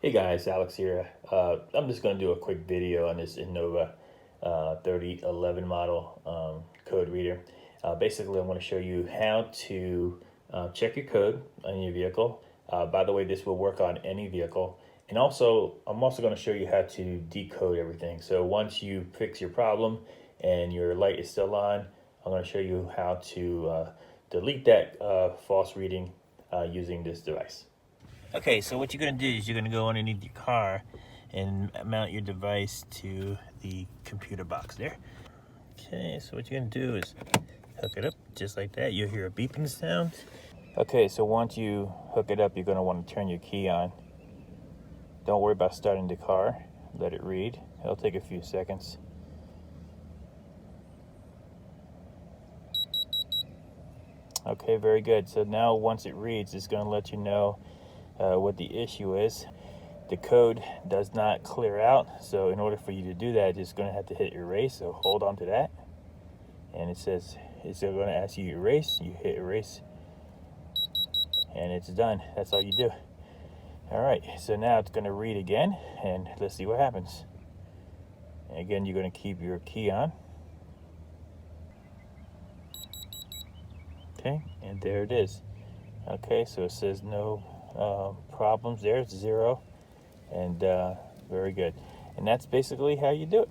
Hey guys, Alex here. I'm just going to do a quick video on this Innova 3011 model code reader. Basically, I want to show you how to check your code on your vehicle. By the way, this will work on any vehicle. And also, I'm also going to show you how to decode everything. So once you fix your problem and your light is still on, I'm going to show you how to delete that false reading using this device. Okay, so what you're going to do is you're going to go underneath your car and mount your device to the computer box there. Okay, so what you're going to do is hook it up just like that. You'll hear a beeping sound. Okay, so once you hook it up, you're going to want to turn your key on. Don't worry about starting the car. Let it read. It'll take a few seconds. Okay, very good. So now once it reads, it's going to let you know what the issue is. The code does not clear out, so in order for you to do that, it's going to have to hit erase. So hold on to that, and it says it's going to ask you to erase. You hit erase, and it's done. That's all you do. All right, so now it's going to read again, and let's see what happens. And again, you're going to keep your key on. Okay, and there it is. Okay, so it says no problems there. It's 0, and very good. And that's basically how you do it.